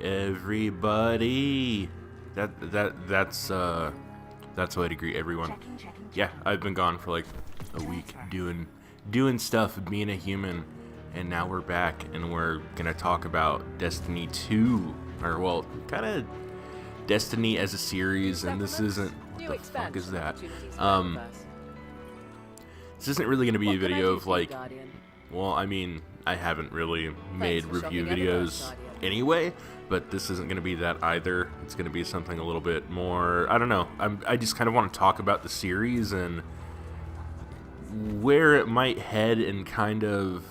everybody. That's the way to greet everyone. Yeah, I've been gone for like a week doing stuff, being a human, and now we're back and we're gonna talk about Destiny 2, or well, kind of Destiny as a series. And this isn't, what the fuck is that? This isn't really gonna be a video of like, well, I mean, I haven't really made review videos anyway, but this isn't going to be that either. It's going to be something a little bit more, I don't know. I just kind of want to talk about the series and where it might head and kind of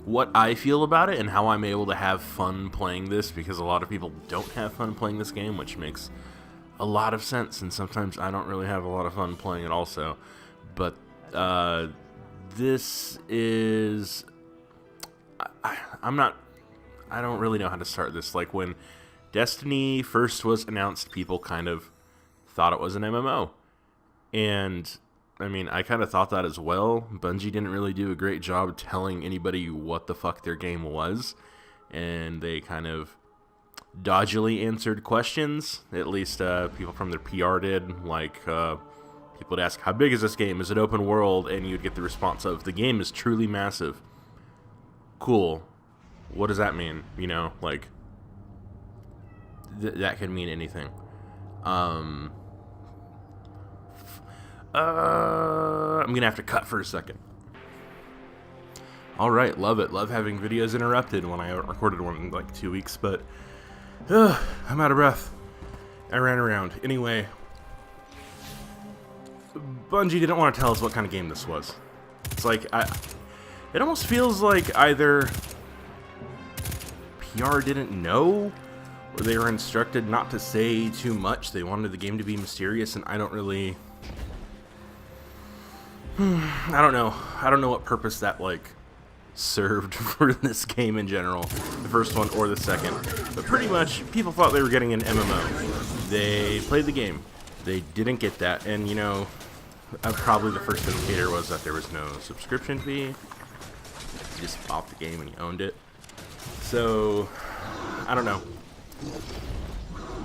what I feel about it and how I'm able to have fun playing this, because a lot of people don't have fun playing this game, which makes a lot of sense, and sometimes I don't really have a lot of fun playing it also. But this is, I don't really know how to start this. Like, when Destiny first was announced, people kind of thought it was an MMO. And, I mean, I kind of thought that as well. Bungie didn't really do a great job telling anybody what the fuck their game was. And they kind of dodgily answered questions. At least people from their PR did. Like, people would ask, how big is this game? Is it open world? And you'd get the response of, the game is truly massive. Cool. What does that mean? You know, like, that could mean anything. I'm gonna have to cut for a second. Alright, love it. Love having videos interrupted when I recorded one in like 2 weeks, but I'm out of breath. I ran around. Anyway, Bungie didn't want to tell us what kind of game this was. It's like, it almost feels like either PR didn't know, or they were instructed not to say too much. They wanted the game to be mysterious, and I don't really, I don't know what purpose that like served for this game in general, the first one or the second. But pretty much, people thought they were getting an MMO. They played the game. They didn't get that, and you know, probably the first indicator was that there was no subscription fee. You just bought the game and you owned it. So, I don't know.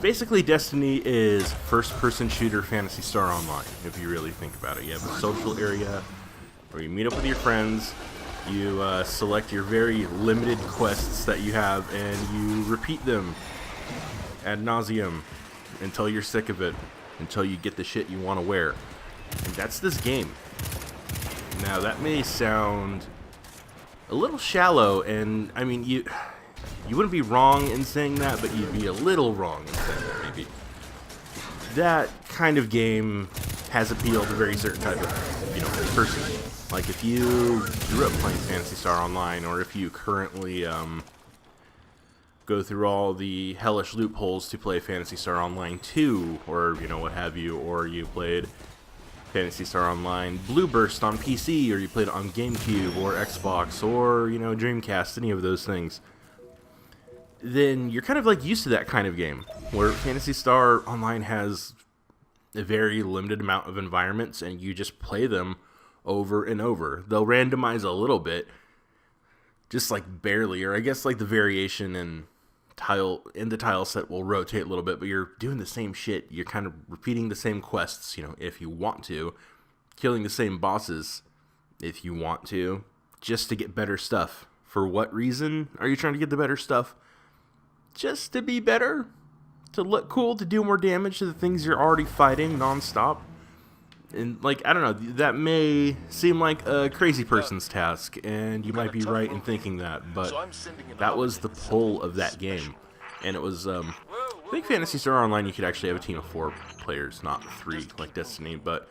Basically, Destiny is first-person shooter Phantasy Star Online, if you really think about it. You have a social area where you meet up with your friends, you select your very limited quests that you have, and you repeat them ad nauseum until you're sick of it, until you get the shit you want to wear. And that's this game. Now, that may sound a little shallow, and I mean, you wouldn't be wrong in saying that, but you'd be a little wrong in saying that, maybe. That kind of game has appealed to a very certain type of, you know, person. Like, if you grew up playing Phantasy Star Online, or if you currently go through all the hellish loopholes to play Phantasy Star Online 2, or, you know, what have you, or you played Phantasy Star Online Blue Burst on PC, or you played it on GameCube or Xbox or, you know, Dreamcast, any of those things, then you're kind of like used to that kind of game, where Phantasy Star Online has a very limited amount of environments and you just play them over and over. They'll randomize a little bit, just like barely, or I guess like the variation in the tile set will rotate a little bit, but you're doing the same shit. You're kind of repeating the same quests, you know, if you want to, killing the same bosses if you want to, just to get better stuff. For what reason are you trying to get the better stuff? Just to be better? To look cool? To do more damage to the things you're already fighting nonstop? And, like, I don't know, that may seem like a crazy person's task, and you might be right in thinking that, but that was the pull of that game. And it was, I think Phantasy Star Online, you could actually have a team of 4 players, not 3, like Destiny, but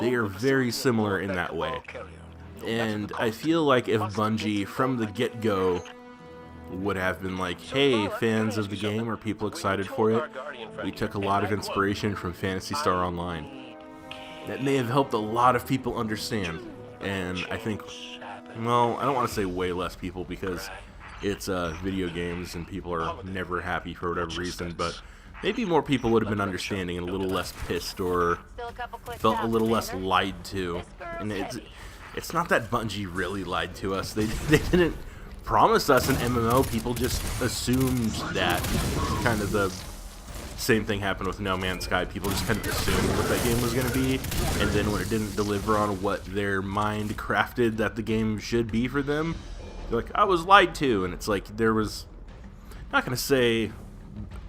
they are very similar in that way. And I feel like if Bungie, from the get-go, would have been like, hey, fans of the game, are people excited for it? We took a lot of inspiration from Phantasy Star Online. That may have helped a lot of people understand, and I think, well, I don't want to say way less people, because it's video games and people are never happy for whatever reason, but maybe more people would have been understanding and a little less pissed, or felt a little less lied to. And it's not that Bungie really lied to us. They didn't promised us an MMO, people just assumed that. Kind of the same thing happened with No Man's Sky. People just kind of assumed what that game was going to be, and then when it didn't deliver on what their mind crafted that the game should be for them, they're like, I was lied to. And it's like, there was, not going to say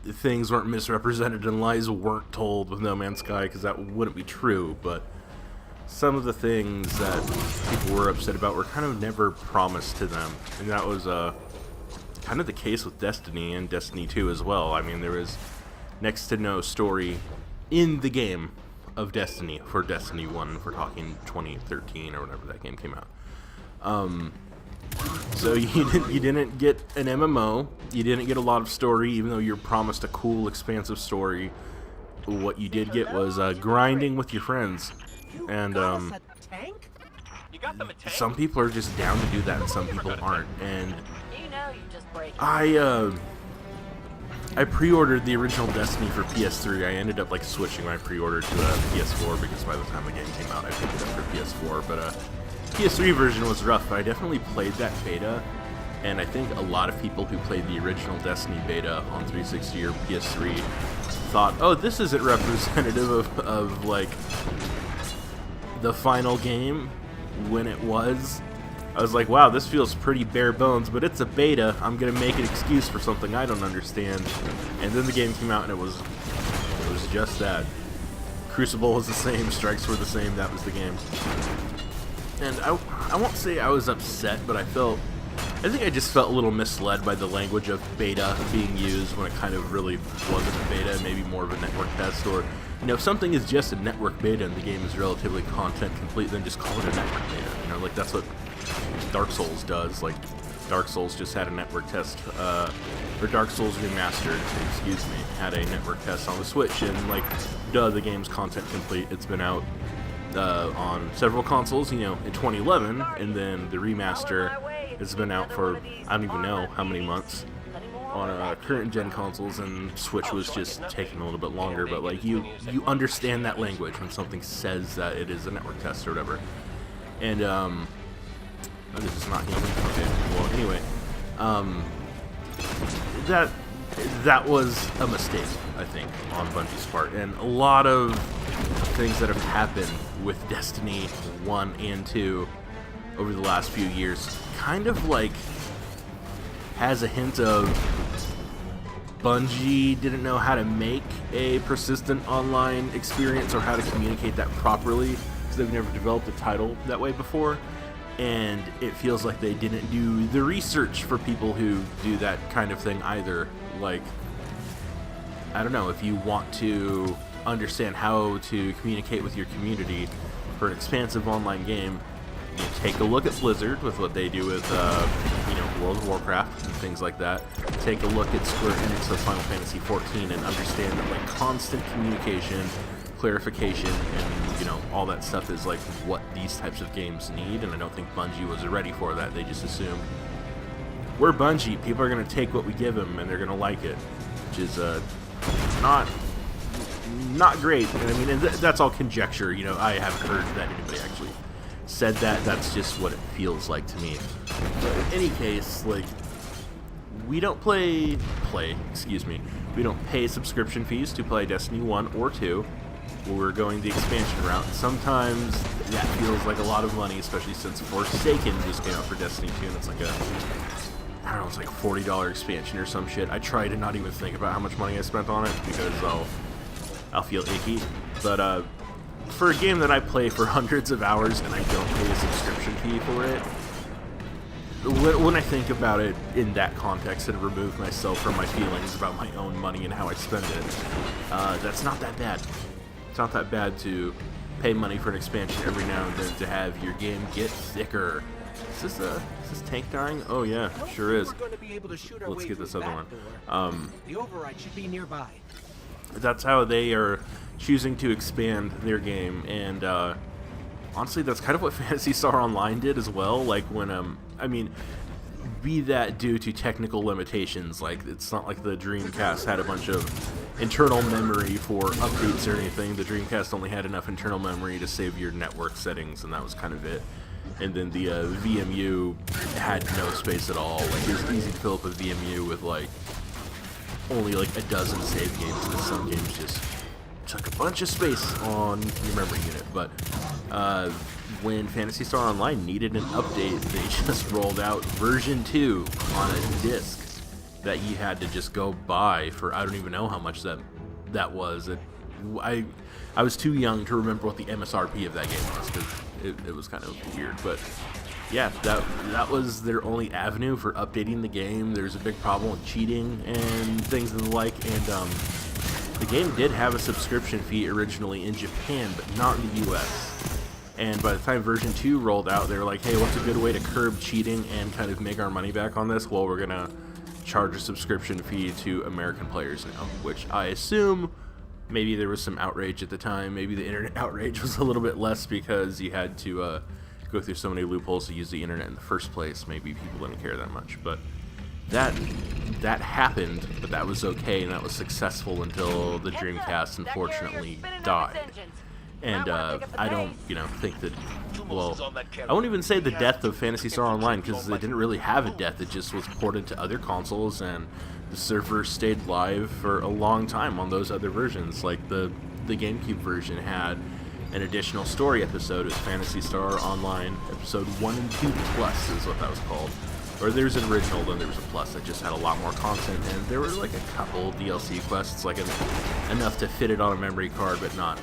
things weren't misrepresented and lies weren't told with No Man's Sky, because that wouldn't be true, but some of the things that people were upset about were kind of never promised to them, and that was kind of the case with Destiny and Destiny 2 as well. I mean, there was next to no story in the game of Destiny for Destiny 1, if we're talking 2013 or whenever that game came out. So you didn't get an MMO, you didn't get a lot of story, even though you're promised a cool, expansive story. What you did get was grinding with your friends. And some people are just down to do that, and some people aren't. And I pre-ordered the original Destiny for PS3. I ended up like switching my pre-order to PS4 because by the time the game came out, I picked it up for PS4. But PS3 version was rough. But I definitely played that beta, and I think a lot of people who played the original Destiny beta on 360 or PS3 thought, "Oh, this isn't representative of like the final game," when it was. I was like, wow, this feels pretty bare bones, but it's a beta. I'm gonna make an excuse for something I don't understand. And then the game came out, and it was just that. Crucible was the same, strikes were the same, that was the game. And I won't say I was upset, but I think I just felt a little misled by the language of beta being used when it kind of really wasn't a beta, maybe more of a network test. Or, you know, if something is just a network beta and the game is relatively content complete, then just call it a network beta. You know, like that's what Dark Souls does. Like, Dark Souls just had a network test, or Dark Souls Remastered, had a network test on the Switch, and like, duh, the game's content complete. It's been out on several consoles, you know, in 2011, and then the remaster has been out for, I don't even know how many months, on current gen consoles, and Switch was just taking a little bit longer. But like, you understand that language when something says that it is a network test or whatever. And oh, this is not human. Okay, well, anyway, that was a mistake, I think, on Bungie's part, and a lot of things that have happened with Destiny 1 and 2 over the last few years kind of like has a hint of Bungie didn't know how to make a persistent online experience or how to communicate that properly, because they've never developed a title that way before. And it feels like they didn't do the research for people who do that kind of thing either. Like, I don't know, if you want to understand how to communicate with your community for an expansive online game, you take a look at Blizzard with what they do with, World of Warcraft and things like that. Take a look at Square Enix with Final Fantasy XIV and understand that, like, constant communication, clarification, and, you know, all that stuff is, like, what these types of games need, and I don't think Bungie was ready for that. They just assumed, we're Bungie, people are going to take what we give them, and they're going to like it, which is, not great. And I mean, that's all conjecture, you know, I haven't heard that anybody actually said that. That's just what it feels like to me. But in any case, like, we don't we don't pay subscription fees to play Destiny 1 or 2. We're going the expansion route. Sometimes that feels like a lot of money, especially since Forsaken just came out for Destiny 2, and it's like it's like a $40 expansion or some shit. I try to not even think about how much money I spent on it, because I'll feel icky. But for a game that I play for hundreds of hours and I don't pay a subscription fee for it, when I think about it in that context and remove myself from my feelings about my own money and how I spend it, that's not that bad. It's not that bad to pay money for an expansion every now and then to have your game get thicker. Is this tank dying? Oh yeah, sure is. Let's get this other one. The override should be nearby. That's how they are choosing to expand their game, and honestly, that's kind of what Phantasy Star Online did as well. Like, when be that due to technical limitations, like, it's not like the Dreamcast had a bunch of internal memory for updates or anything. The Dreamcast only had enough internal memory to save your network settings, and that was kind of it. and then the VMU had no space at all. Like, it was easy to fill up a VMU with like only like a dozen save games, because some games just took a bunch of space on your memory unit. But when Phantasy Star Online needed an update, they just rolled out version 2 on a disc that you had to just go buy for, I don't even know how much that was. I was too young to remember what the MSRP of that game was, because it was kind of weird. But yeah, that was their only avenue for updating the game. There's a big problem with cheating and things of the like, and the game did have a subscription fee originally in Japan, but not in the US. And by the time version 2 rolled out, they were like, hey, what's a good way to curb cheating and kind of make our money back on this? Well, we're gonna charge a subscription fee to American players now, which I assume maybe there was some outrage at the time. Maybe the internet outrage was a little bit less because you had to go through so many loopholes to use the internet in the first place. Maybe people didn't care that much, but that happened, but that was okay, and that was successful until the Dreamcast unfortunately died. And I don't, think that, well, I won't even say the death of Phantasy Star Online, because it didn't really have a death. It just was ported to other consoles, and the server stayed live for a long time on those other versions. Like the GameCube version had an additional story episode. It was Phantasy Star Online Episode 1 and 2 Plus is what that was called. Or there's an original, then there was a Plus that just had a lot more content, and there were like a couple DLC quests, like enough to fit it on a memory card, but not,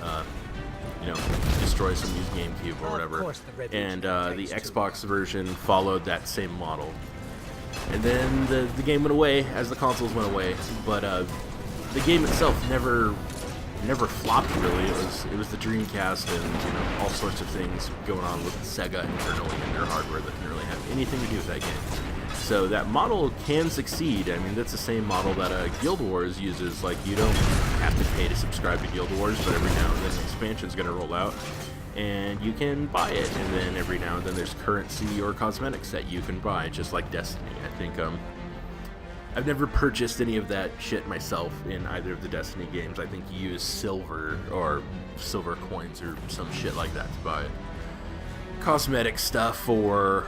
destroy some used GameCube or whatever. And the Xbox version followed that same model. And then the game went away as the consoles went away, but the game itself never flopped really. It was the Dreamcast and all sorts of things going on with Sega internally in their hardware that didn't really have anything to do with that game. So that model can succeed. I mean, that's the same model that Guild Wars uses. Like, you don't have to pay to subscribe to Guild Wars, but every now and then an expansion's going to roll out, and you can buy it. And then every now and then there's currency or cosmetics that you can buy, just like Destiny. I think I've never purchased any of that shit myself in either of the Destiny games. I think you use silver or silver coins or some shit like that to buy cosmetic stuff or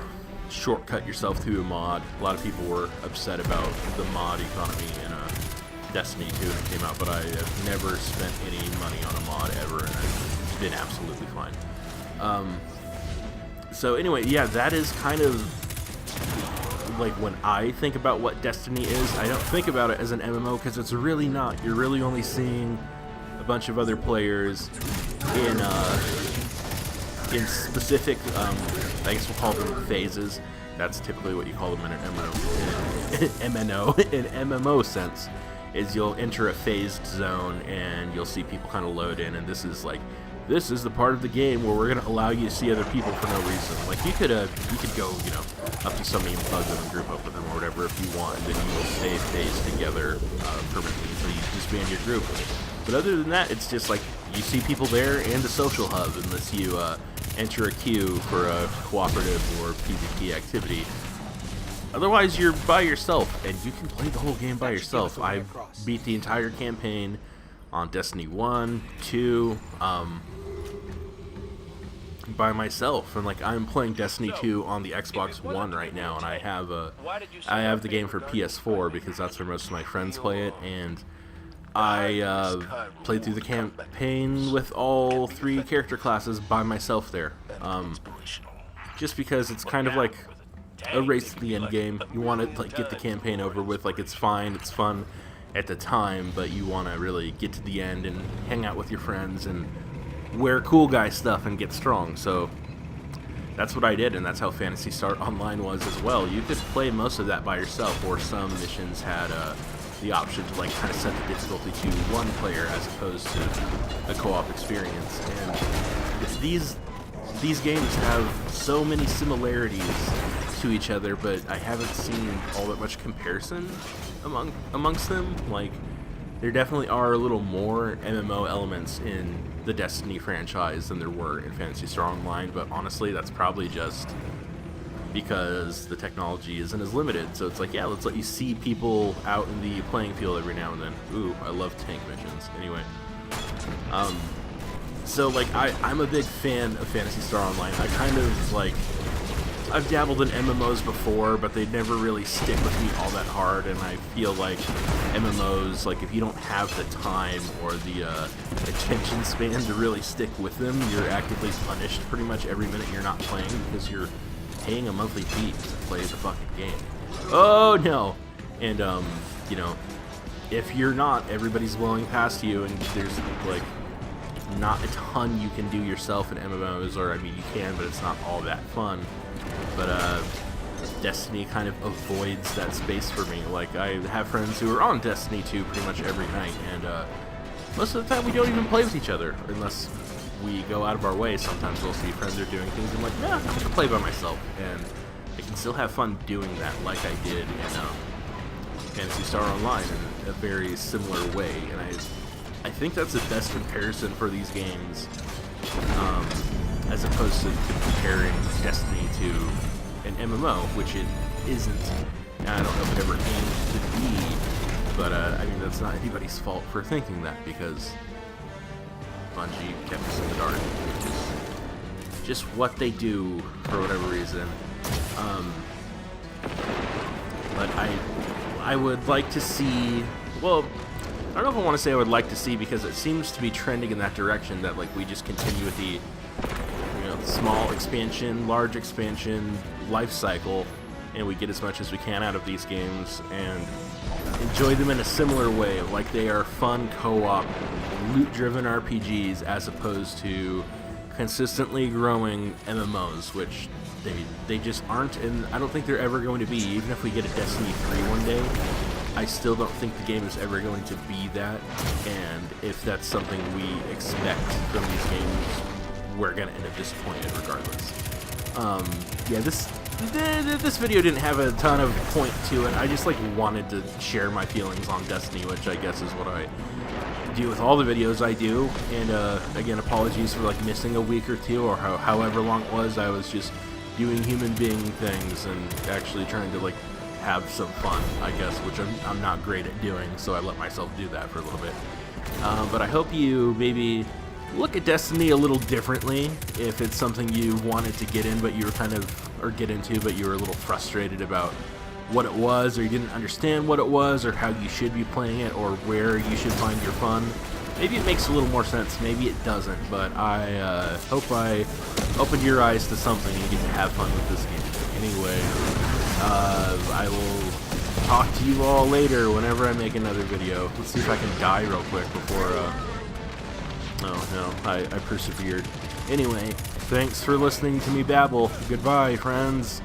shortcut yourself through a mod. A lot of people were upset about the mod economy in Destiny 2 when it came out, but I have never spent any money on a mod ever, and I've been absolutely fine. So anyway, yeah, that is kind of like when I think about what Destiny is. I don't think about it as an MMO because it's really not. You're really only seeing a bunch of other players in specific, I guess we'll call them phases. That's typically what you call them in an MMO sense, is you'll enter a phased zone and you'll see people kind of load in, and this is the part of the game where we're going to allow you to see other people for no reason. Like, you could go, up to somebody and bug them and group up with them or whatever if you want, and then you will stay phased together permanently until you disband your group. But other than that, it's just like you see people there and a social hub, unless you enter a queue for a cooperative or PvP activity. Otherwise, you're by yourself, and you can play the whole game by yourself. I beat the entire campaign on Destiny 1, 2, by myself, and like I'm playing Destiny 2 on the Xbox One right now, and I have the game for PS4 because that's where most of my friends play it, and I played through the campaign with all 3 character classes by myself there, just because it's kind of like a race to the end game. You want to like get the campaign over with. Like, it's fine, it's fun at the time, but you want to really get to the end and hang out with your friends and wear cool guy stuff and get strong. So that's what I did, and that's how Phantasy Star Online was as well. You could play most of that by yourself, or some missions had the option to like kind of set the difficulty to one player as opposed to a co-op experience. And these games have so many similarities to each other, but I haven't seen all that much comparison amongst them. Like, there definitely are a little more MMO elements in the Destiny franchise than there were in Phantasy Star Online, but honestly, that's probably just because the technology isn't as limited. So it's like, yeah, let's let you see people out in the playing field every now and then. Ooh, I love tank missions. Anyway, So, like, I'm a big fan of Phantasy Star Online. I kind of, like, I've dabbled in MMOs before, but they never really stick with me all that hard, and I feel like MMOs, like, if you don't have the time or the attention span to really stick with them, you're actively punished pretty much every minute you're not playing because you're paying a monthly fee to play the fucking game. Oh, no! And, you know, if you're not, everybody's blowing past you, and there's, like, not a ton you can do yourself in MMOs, or, I mean, you can, but it's not all that fun. But, Destiny kind of avoids that space for me. Like, I have friends who are on Destiny 2 pretty much every night, and, most of the time we don't even play with each other, unless we go out of our way. Sometimes we'll see friends are doing things, and I'm like, nah, I'm gonna play by myself, and I can still have fun doing that like I did in, Phantasy Star Online in a very similar way, and I think that's the best comparison for these games, as opposed to comparing Destiny to an MMO, which it isn't. I don't know if it ever aimed to be, but I mean, that's not anybody's fault for thinking that, because Bungie kept us in the dark, which is just what they do for whatever reason. But I would like to see, well, I don't know if I want to say I would like to see, because it seems to be trending in that direction, that, like, we just continue with the, you know, small expansion, large expansion life cycle, and we get as much as we can out of these games and enjoy them in a similar way, like they are fun co-op, loot-driven RPGs, as opposed to consistently growing MMOs, which they just aren't, and I don't think they're ever going to be. Even if we get a Destiny 3 one day, I still don't think the game is ever going to be that, and if that's something we expect from these games, we're going to end up disappointed regardless. Yeah, this video didn't have a ton of point to it. I just, like, wanted to share my feelings on Destiny, which I guess is what I do with all the videos I do, and, again, apologies for, like, missing a week or two, or however long it was. I was just doing human being things and actually trying to, like, have some fun, I guess, which I'm not great at doing, so I let myself do that for a little bit. But I hope you maybe look at Destiny a little differently if it's something you wanted to get in, but you were kind of, or get into, but you were a little frustrated about what it was, or you didn't understand what it was, or how you should be playing it, or where you should find your fun. Maybe it makes a little more sense, maybe it doesn't, but I hope I opened your eyes to something and you get to have fun with this game. Anyway, I will talk to you all later whenever I make another video. Let's see if I can die real quick before, oh no, I persevered. Anyway, thanks for listening to me babble. Goodbye, friends.